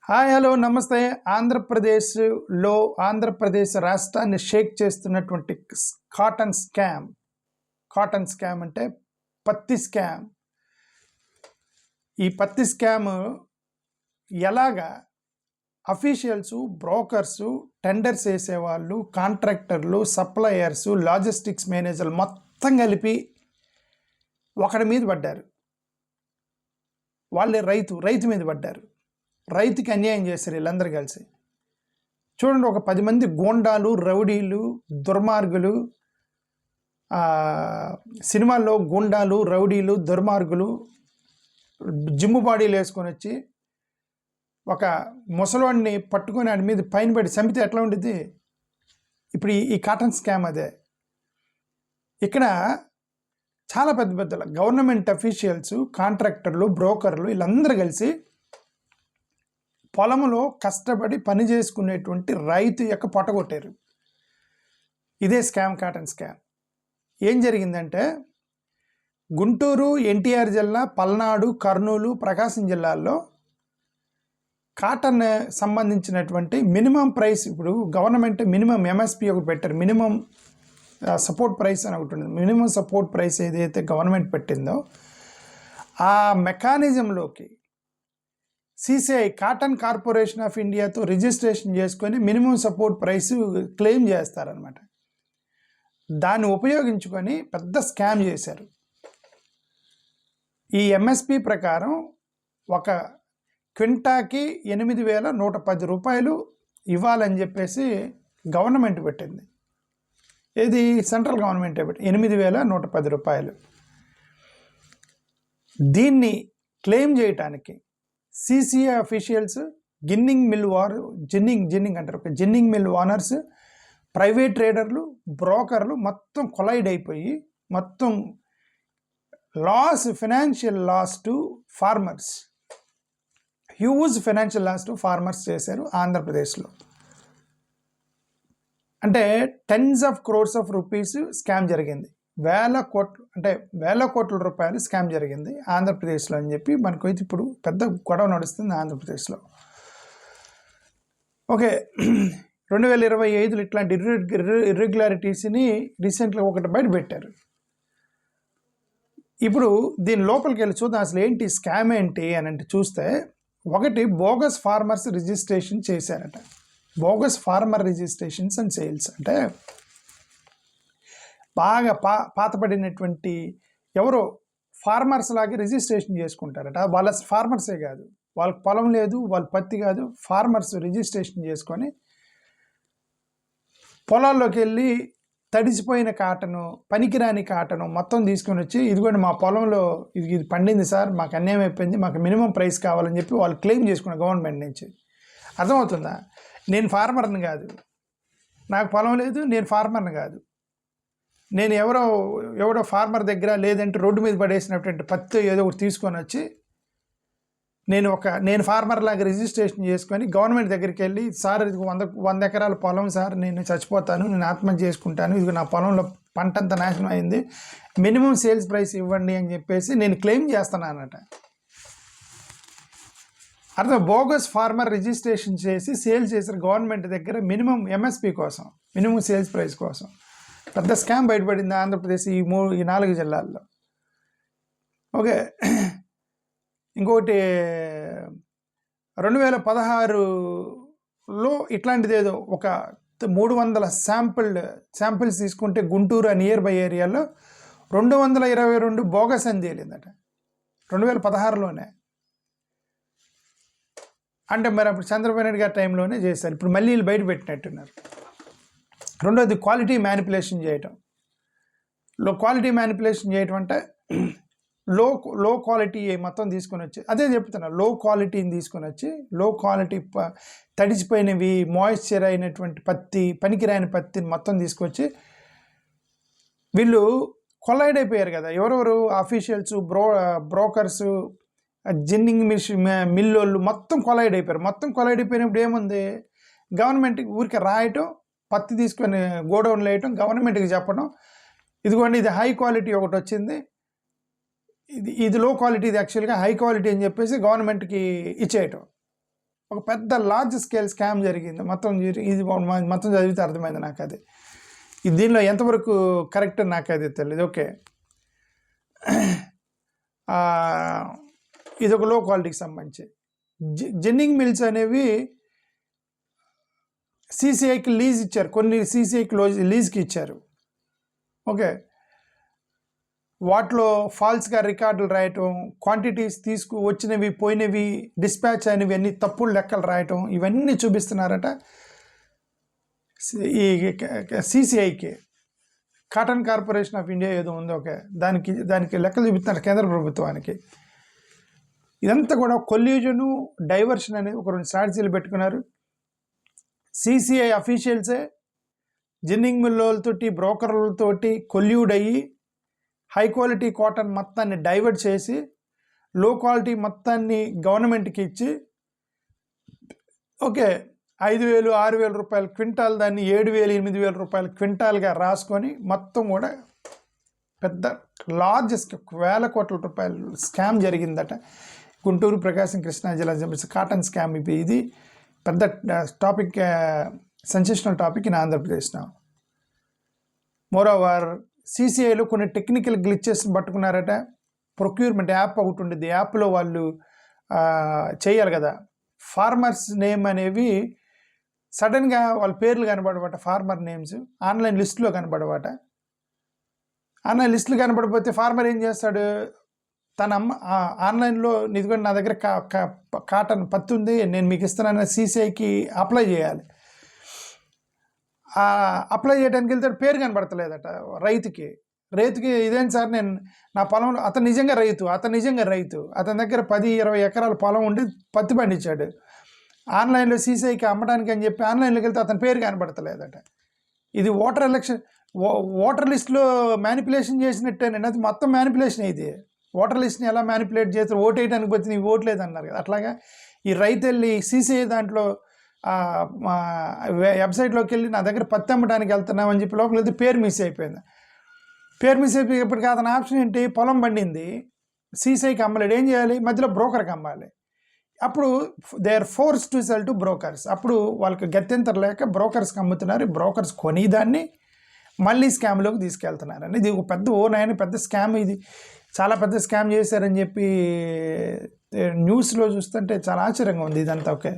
Hi hello నమస్తే. ఆంధ్రప్రదేశ్లో ఆంధ్రప్రదేశ్ రాష్ట్రాన్ని షేక్ చేస్తున్నటువంటి కాటన్ స్కామ్. కాటన్ స్కామ్ అంటే పత్తి స్కామ్. ఈ పత్తి స్కామ్ ఎలాగా అఫీషియల్స్, బ్రోకర్సు, టెండర్స్ వేసేవాళ్ళు, కాంట్రాక్టర్లు, సప్లయర్సు, లాజిస్టిక్స్ మేనేజర్లు మొత్తం కలిపి ఒకడి మీద పడ్డారు. వాళ్ళే రైతు మీద పడ్డారు. రైతుకి అన్యాయం చేశారు వీళ్ళందరూ కలిసి. చూడండి, ఒక 10 మంది గూండాలు, రౌడీలు, దుర్మార్గులు, సినిమాల్లో గూండాలు, రౌడీలు, దుర్మార్గులు జిమ్ము బాడీలు వేసుకొని వచ్చి ఒక ముసలోడిని పట్టుకొని వాడి మీద పైన పడి చంపితే ఎట్లా ఉండేది? ఇప్పుడు ఈ కాటన్ స్కామ్ అదే. ఇక్కడ చాలా పెద్ద గవర్నమెంట్ అఫీషియల్స్, కాంట్రాక్టర్లు, బ్రోకర్లు వీళ్ళందరూ కలిసి పొలంలో కష్టపడి పని చేసుకునేటువంటి రైతు యొక్క పొట్టగొట్టారు. ఇదే స్కామ్, కాటన్ స్కామ్. ఏం జరిగిందంటే, గుంటూరు, ఎన్టీఆర్ జిల్లా, పల్నాడు, కర్నూలు, ప్రకాశం జిల్లాల్లో కాటన్ సంబంధించినటువంటి మినిమం ప్రైస్, ఇప్పుడు గవర్నమెంట్ మినిమం ఎంఎస్పి ఒకటి పెట్టారు. మినిమం సపోర్ట్ ప్రైస్ అని ఒకటి ఉంది. మినిమం సపోర్ట్ ప్రైస్ ఏదైతే గవర్నమెంట్ పెట్టిందో ఆ మెకానిజంలోకి సిసిఐ, కాటన్ కార్పొరేషన్ ఆఫ్ ఇండియాతో రిజిస్ట్రేషన్ చేసుకొని మినిమం సపోర్ట్ ప్రైస్ క్లెయిమ్ చేస్తారనమాట. దాన్ని ఉపయోగించుకొని పెద్ద స్కామ్ చేశారు. ఈ ఎంఎస్పి ప్రకారం ఒక క్వింటాకి 8,110 రూపాయలు ఇవ్వాలని చెప్పేసి గవర్నమెంట్ పెట్టింది. ఇది సెంట్రల్ గవర్నమెంట్ పెట్టి 8,110 రూపాయలు. దీన్ని క్లెయిమ్ చేయటానికి CCI officials, ginning mill owners, private ట్రేడర్లు, బ్రోకర్లు మొత్తం కొలైడ్ అయిపోయి మొత్తం financial loss to farmers, huge financial loss to farmers చేశారు ఆంధ్రప్రదేశ్లో. అంటే tens of crores of rupees scam జరిగింది. వేల కోట్ల రూపాయలు స్కామ్ జరిగింది ఆంధ్రప్రదేశ్లో అని చెప్పి మనకైతే ఇప్పుడు పెద్ద గొడవ నడుస్తుంది ఆంధ్రప్రదేశ్లో. ఓకే, 2025 ఇట్లాంటి ఇర్రెగ్యులారిటీస్ని రీసెంట్గా ఒకటి బయట పెట్టారు. ఇప్పుడు దీని లోపలికి వెళ్ళి చూద్దాం అసలు ఏంటి స్కామ్ ఏంటి అని అంటే చూస్తే, ఒకటి బోగస్ ఫార్మర్స్ రిజిస్ట్రేషన్ చేశారట. Bogus farmer registrations and sales అంటే బాగా పాతపడినటువంటి ఎవరో ఫార్మర్స్ లాగే రిజిస్ట్రేషన్ చేసుకుంటారట. వాళ్ళ ఫార్మర్సే కాదు, వాళ్ళకి పొలం లేదు, వాళ్ళ పత్తి కాదు, ఫార్మర్స్ రిజిస్ట్రేషన్ చేసుకొని పొలాల్లోకి వెళ్ళి తడిసిపోయిన కాటను, పనికిరాని కాటను మొత్తం తీసుకొని వచ్చి, ఇదిగోండి మా పొలంలో ఇది పండింది సార్, మాకు అన్యాయం అయిపోయింది, మాకు మినిమం ప్రైస్ కావాలని చెప్పి వాళ్ళు క్లెయిమ్ చేసుకున్నారు గవర్నమెంట్ నుంచి. అర్థమవుతుందా? నేను ఫార్మర్ని కాదు, నాకు పొలం లేదు, నేను ఫార్మర్ని కాదు, నేను ఎవడో ఫార్మర్ దగ్గర లేదంటే రోడ్డు మీద పడేసినటువంటి పత్తి ఏదో ఒకటి తీసుకొని వచ్చి నేను ఫార్మర్ లాగా రిజిస్ట్రేషన్ చేసుకొని గవర్నమెంట్ దగ్గరికి వెళ్ళి, సార్ ఇది 100 ఎకరాల పొలం సార్, నేను చచ్చిపోతాను, నేను ఆత్మహత్య చేసుకుంటాను, ఇది నా పొలంలో పంట అంతా నాశనం అయింది, మినిమం సేల్స్ ప్రైస్ ఇవ్వండి అని చెప్పేసి నేను క్లెయిమ్ చేస్తున్నానట. అర్థం? బోగస్ ఫార్మర్ రిజిస్ట్రేషన్ చేసి సేల్ చేసిన గవర్నమెంట్ దగ్గర మినిమం ఎంఎస్పి కోసం, మినిమం సేల్స్ ప్రైస్ కోసం పెద్ద స్కామ్ బయటపడింది ఆంధ్రప్రదేశ్ ఈ 4 జిల్లాల్లో. ఓకే, ఇంకొకటి 2016లో ఇట్లాంటిది ఏదో ఒక 300 శాంపిల్స్ తీసుకుంటే గుంటూరు నియర్ బై ఏరియాలో 222 బోగస్ అని తేలిందట 2016లోనే. అంటే మరి అప్పుడు చంద్రబాబు నాయుడు గారి టైంలోనే చేశారు. ఇప్పుడు మళ్ళీ వీళ్ళు బయట పెట్టినట్టున్నారు. రెండోది క్వాలిటీ మ్యానిపులేషన్ చేయటం. క్వాలిటీ మ్యానిపులేషన్ చేయటం అంటే లో క్వాలిటీ మొత్తం తీసుకొని వచ్చి, అదే చెప్తున్నా, లో క్వాలిటీని తీసుకొని వచ్చి, లో క్వాలిటీ తడిసిపోయినవి, మాయిశ్చర్ అయినటువంటి పత్తి, పనికిరాని పత్తిని మొత్తం తీసుకొచ్చి వీళ్ళు కొలైడ్ అయిపోయారు కదా. ఎవరెవరు అఫీషియల్స్, బ్రోకర్సు, జిన్నింగ్ మిల్లోళ్ళు మొత్తం కొలైడ్ అయిపోయారు. మొత్తం కొలైడ్ అయిపోయినప్పుడు ఏముంది, గవర్నమెంట్కి ఊరికే రాయటం, పత్తి తీసుకొని గోడౌన్లో వేయటం, గవర్నమెంట్కి చెప్పడం, ఇదిగోండి ఇది హై క్వాలిటీ ఒకటి వచ్చింది, ఇది లో క్వాలిటీ, ఇది యాక్చువల్గా హై క్వాలిటీ అని చెప్పేసి గవర్నమెంట్కి ఇచ్చేయటం. ఒక పెద్ద లార్జ్ స్కేల్ స్కామ్ జరిగింది. ఇది మొత్తం చదివితే అర్థమైంది నాకు అది. దీనిలో ఎంతవరకు కరెక్ట్ నాకు అది తెలియదు. ఓకే, ఇది ఒక లో క్వాలిటీకి సంబంధించి. జిన్నింగ్ మిల్స్ అనేవి CCIకి లీజ్ ఇచ్చారు, కొన్ని CCIకి లీజ్కి ఇచ్చారు. ఓకే, వాటిలో ఫాల్స్గా రికార్డులు రాయటం, క్వాంటిటీస్ వచ్చినవి పోయినవి డిస్పాచ్ అయినవి అన్ని తప్పులు లెక్కలు రాయటం, ఇవన్నీ చూపిస్తున్నారట ఈ CCIకి. కాటన్ కార్పొరేషన్ ఆఫ్ ఇండియా ఏదో ఉందో, ఓకే, దానికి లెక్కలు చూపిస్తున్నారు కేంద్ర ప్రభుత్వానికి. ఇదంతా కూడా కొల్యూజను, డైవర్షన్ అనేది ఒక 2 స్ట్రాటజీలు పెట్టుకున్నారు. CCI అఫీషియల్సే జిన్నింగ్ మిల్లులతోటి, బ్రోకర్లతోటి కొల్యూడ్ అయ్యి హై క్వాలిటీ కాటన్ మొత్తాన్ని డైవర్ట్ చేసి లో క్వాలిటీ మొత్తాన్ని గవర్నమెంట్కి ఇచ్చి, ఓకే, 5,000 6,000 రూపాయల క్వింటాల్ దాన్ని 7,000 8,000 రూపాయల క్వింటాల్గా రాసుకొని మొత్తం కూడా పెద్ద లార్జ్ 1,000 కోట్ల రూపాయలు స్కామ్ జరిగిందట గుంటూరు, ప్రకాశం, కృష్ణా జిల్లా కాటన్ స్కామ్. ఇది పెద్ద టాపిక్, సెన్సేషనల్ టాపిక్ ఇన్ ఆంధ్రప్రదేశ్లో. మోరోవర్ CCIలో కొన్ని టెక్నికల్ గ్లిచెస్ని పట్టుకున్నారట. ప్రొక్యూర్మెంట్ యాప్ ఒకటి ఉండేది, యాప్లో వాళ్ళు చేయాలి కదా, ఫార్మర్స్ నేమ్ అనేవి సడన్గా వాళ్ళ పేర్లు కనబడబట, ఫార్మర్ నేమ్స్ ఆన్లైన్ లిస్టులో కనబడబట. ఆన్లైన్ లిస్టులు కనబడిపోతే ఫార్మర్ ఏం చేస్తాడు, తన ఆన్లైన్లో నిధుకొని నా దగ్గర కాటన్ పత్తి ఉంది, నేను మీకు ఇస్తున్నాను CCIకి అప్లై చేయాలి. అప్లై చేయడానికి వెళ్తాడు, పేరు కనబడతలేదట రైతుకి. ఇదేం సార్, నేను నా పొలంలో, అతను నిజంగా రైతు, అతని దగ్గర 10-20 ఎకరాల పొలం ఉండి పత్తి పండించాడు. ఆన్లైన్లో CCIకి అమ్మడానికి అని చెప్పి ఆన్లైన్లోకి వెళ్తే అతని పేరు కనబడతలేదట. ఇది ఓటర్ లిస్టులో మ్యానిపులేషన్ చేసినట్టేనండి. అది మొత్తం మ్యానిపులేషన్. ఇది ఓటర్ లిస్ట్ని ఎలా మ్యానిపులేట్ చేస్తారు, ఓటు వేయడానికి పోతే నీకు ఓటు లేదన్నారు కదా. అట్లాగా ఈ రైతు వెళ్ళి CCI దాంట్లో వెబ్సైట్లోకి వెళ్ళి నా దగ్గర పత్తి అమ్మడానికి వెళ్తున్నామని చెప్పి లోపలికి వెళ్తే పేరు మిస్ అయిపోయింది. పేరు మిస్ అయిపోయేప్పటికీ అతని ఆప్షన్ ఏంటి, పొలం పండింది CCIకి అమ్మలేడు, ఏం చేయాలి, మధ్యలో బ్రోకర్కి అమ్మాలి. అప్పుడు they are force to sell to brokers. అప్పుడు వాళ్ళకి గత్యంతరం లేక బ్రోకర్స్కి అమ్ముతున్నారు. బ్రోకర్స్ కొని దాన్ని మళ్ళీ స్కామ్లోకి తీసుకెళ్తున్నారు. ఇది ఒక పెద్ద స్కామ్. ఇది చాలా పెద్ద స్కామ్ చేశారని చెప్పి న్యూస్లో చూస్తుంటే చాలా ఆశ్చర్యంగా ఉంది ఇదంతా. ఓకే,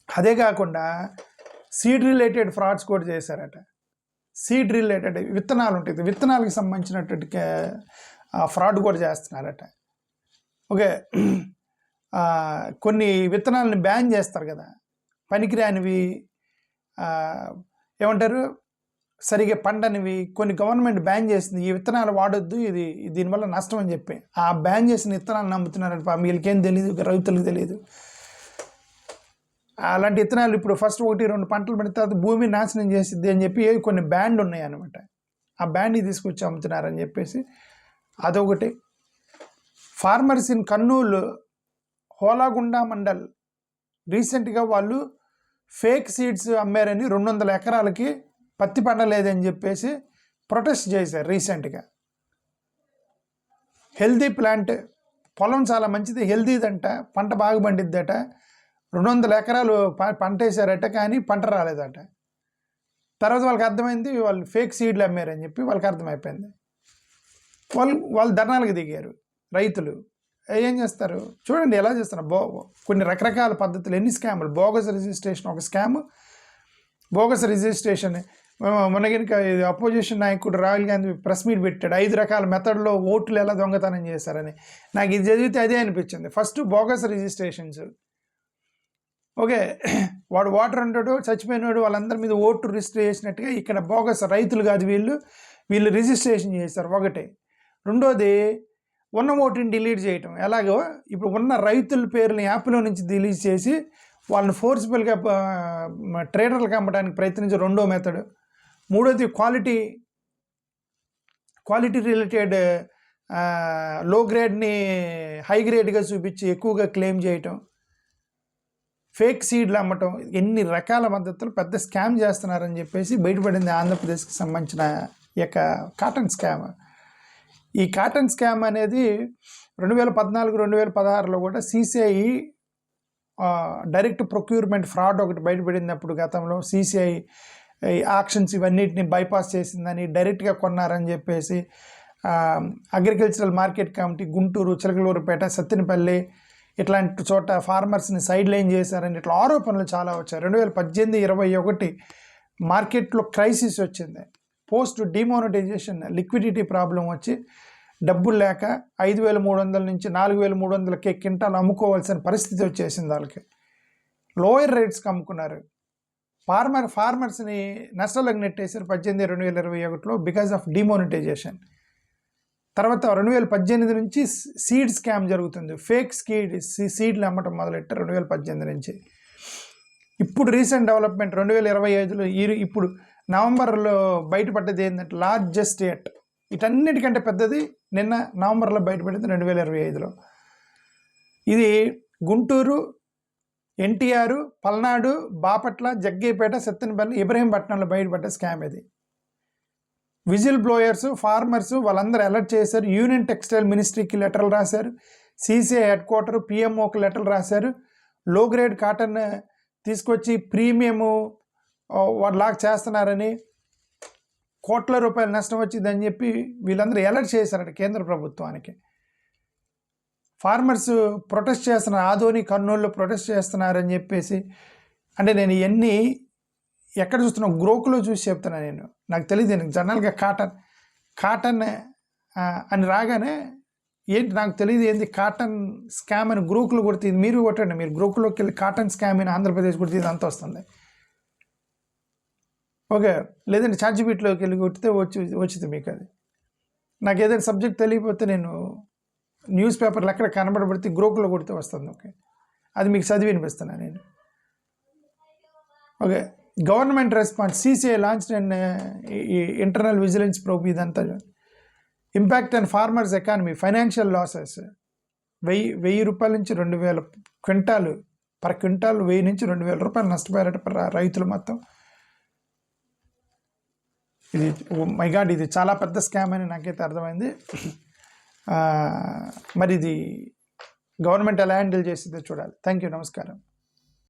అదే కాకుండా సీడ్ రిలేటెడ్ ఫ్రాడ్స్ కూడా చేశారట. సీడ్ రిలేటెడ్ విత్తనాలు ఉంటాయి, విత్తనాలకు సంబంధించినటువంటి ఫ్రాడ్ కూడా చేస్తున్నారట. ఓకే, కొన్ని విత్తనాలని బ్యాన్ చేస్తారు కదా, పనికిరానివి, ఏమంటారు, సరిగా పండనివి కొన్ని గవర్నమెంట్ బ్యాన్ చేసింది. ఈ విత్తనాలు వాడొద్దు, దీనివల్ల నష్టం అని చెప్పి ఆ బ్యాన్ చేసిన విత్తనాలు నమ్ముతున్నారట. వీళ్ళకేం తెలియదు, రైతులకు తెలియదు. అలాంటి విత్తనాలు ఇప్పుడు ఫస్ట్ 1-2 పంటలు పడిన తర్వాత భూమి నాశనం చేసిద్ది అని చెప్పి కొన్ని బ్యాండ్ ఉన్నాయి అనమాట. ఆ బ్యాండ్ని తీసుకొచ్చి అమ్ముతున్నారని చెప్పేసి అదొకటి. ఫార్మర్స్ ఇన్ కర్నూలు హోలాగుండ మండల్ రీసెంట్గా వాళ్ళు ఫేక్ సీడ్స్ అమ్మారని 200 ఎకరాలకి పత్తి పండలేదని చెప్పేసి ప్రొటెస్ట్ చేశారు రీసెంట్గా. హెల్దీ ప్లాంట్, పొలం చాలా మంచిది, హెల్దీదంట, పంట బాగా పండిద్దట. 200 ఎకరాలు పంట వేసారట, కానీ పంట రాలేదట. తర్వాత వాళ్ళకి అర్థమైంది వాళ్ళు ఫేక్ సీడ్లు అమ్మారని చెప్పి వాళ్ళకి అర్థమైపోయింది. వాళ్ళు ధర్నాలకు దిగారు రైతులు. ఏం చేస్తారు చూడండి ఎలా చేస్తున్నారు. కొన్ని రకరకాల పద్ధతులు, ఎన్ని స్కాములు. బోగస్ రిజిస్ట్రేషన్ ఒక స్కామ్. బోగస్ రిజిస్ట్రేషన్ మొన్న కనుక అపోజిషన్ నాయకుడు రాహుల్ గాంధీ ప్రెస్ మీట్ పెట్టాడు, 5 రకాల మెథడ్లో ఓట్లు ఎలా దొంగతనం చేశారని. నాకు ఇది చదివితే అదే అనిపించింది. First bogus registrations. ఓకే, వాడు ఓటర్ ఉంటాడు, చచ్చిపోయినాడు, వాళ్ళందరి మీద ఓటు రిజిస్టర్ చేసినట్టుగా ఇక్కడ బోగస్, రైతులు కాదు వీళ్ళు రిజిస్ట్రేషన్ చేశారు ఒకటి. రెండోది ఉన్న ఓటుని డిలీట్ చేయటం. ఎలాగో ఇప్పుడు ఉన్న రైతుల పేర్లని యాప్లో నుంచి డిలీట్ చేసి వాళ్ళని ఫోర్స్ఫుల్గా ట్రేడర్లకు అమ్మడానికి ప్రయత్నించే రెండో మెథడ్. మూడోది క్వాలిటీ రిలేటెడ్ లో గ్రేడ్ని హై గ్రేడ్గా చూపించి ఎక్కువగా క్లెయిమ్ చేయటం, ఫేక్ సీడ్లు అమ్మటం. ఎన్ని రకాల పద్ధతులు పెద్ద స్కామ్ చేస్తున్నారని చెప్పేసి బయటపడింది ఆంధ్రప్రదేశ్కి సంబంధించిన ఈ యొక్క కాటన్ స్కామ్. ఈ కాటన్ స్కామ్ అనేది 2014-2016లో కూడా CCI డైరెక్ట్ ప్రొక్యూర్మెంట్ ఫ్రాడ్ ఒకటి బయటపడినప్పుడు గతంలో CCI ఆక్షన్స్ ఇవన్నిటిని బైపాస్ చేసిందని డైరెక్ట్గా కొన్నారని చెప్పేసి agricultural market committee Guntur, Chilakaluripet, Sattenapalli ఇట్లాంటి చోట ఫార్మర్స్ని సైడ్ లైన్ చేశారని ఇట్లా ఆరోపణలు చాలా వచ్చాయి. 2018-21 మార్కెట్లో క్రైసిస్ వచ్చింది. పోస్ట్ డిమానిటైజేషన్ లిక్విడిటీ ప్రాబ్లం వచ్చి డబ్బులు లేక 5,300 నుంచి 4,300కే క్వింటాలు అమ్ముకోవాల్సిన పరిస్థితి వచ్చేసింది. వాళ్ళకి లోయర్ రేట్స్కి అమ్ముకున్నారు. ఫార్మర్స్ని నష్టాలకు నెట్టేశారు 2021 బికాజ్ ఆఫ్ డిమానిటైజేషన్. తర్వాత 2018 నుంచి సీడ్ స్కామ్ జరుగుతుంది. ఫేక్ సీడ్లు అమ్మటం మొదలెట్టారు 2018 నుంచి. ఇప్పుడు రీసెంట్ డెవలప్మెంట్ 2025లో ఇప్పుడు నవంబర్లో బయటపడ్డది ఏంటంటే లార్జెస్ట్ ఎట్ వీటన్నిటికంటే పెద్దది నిన్న నవంబర్లో బయటపడింది 2025లో. ఇది గుంటూరు, NTR, పల్నాడు, బాపట్ల, జగ్గయ్యపేట, సత్తెనపల్లి, ఇబ్రహీంపట్నంలో బయటపడ్డ స్కామ్ ఇది. విజిల్ బ్లోయర్స్, ఫార్మర్స్ వాళ్ళందరూ అలర్ట్ చేశారు. యూనియన్ టెక్స్టైల్ మినిస్ట్రీకి లెటర్లు రాశారు. CCI హెడ్ క్వార్టర్ PMOకి లెటర్లు రాశారు. లో గ్రేడ్ కాటన్ తీసుకొచ్చి ప్రీమియము వాళ్ళలాగా చేస్తున్నారని, కోట్ల రూపాయలు నష్టం వచ్చిందని చెప్పి వీళ్ళందరూ అలర్ట్ చేశారట కేంద్ర ప్రభుత్వానికి. ఫార్మర్స్ ప్రొటెస్ట్ చేస్తున్నారు, ఆదోని, కర్నూలులో ప్రొటెస్ట్ చేస్తున్నారని చెప్పేసి. అంటే నేను ఇవన్నీ ఎక్కడ చూస్తున్నాను, గ్రోకులో చూసి చెప్తున్నాను. నేను నాకు తెలియదు. నేను జనరల్గా కాటన్ అని రాగానే ఏంటి నాకు తెలియదు ఏంది కాటన్ స్కామ్ అని గ్రూకులు కొడుతుంది. మీరు కొట్టండి, మీరు గ్రూకులోకి వెళ్ళి కాటన్ స్కామ్ అని ఆంధ్రప్రదేశ్ కొడుతుంది అంత వస్తుంది. ఓకే, లేదంటే చార్జిబీట్లోకి వెళ్ళి కొట్టితే వచ్చింది మీకు. అది నాకు ఏదైనా సబ్జెక్ట్ తెలియకపోతే నేను న్యూస్ పేపర్లు ఎక్కడ కనబడబడితే గ్రూకులో కొడితే వస్తుంది. ఓకే, అది మీకు చదివి వినిపిస్తున్నాను నేను. Okay, government response. CCI launched and internal vigilance probe. ఇదంతా impact and farmers economy, financial losses 1000 రూపాయల నుంచి 2,000 క్వింటాలు పర్ క్వింటాల్ 1000 నుంచి 2,000 రూపాయలు నష్టపోయారట రైతులు మొత్తం. ఇది మై గాడ్, ఇది చాలా పెద్ద స్కామ్ అని నాకైతే అర్థమైంది. మరి ఇది గవర్నమెంట్ ఎలా హ్యాండిల్ చేస్తుందో చూడాలి. థ్యాంక్ యూ, నమస్కారం.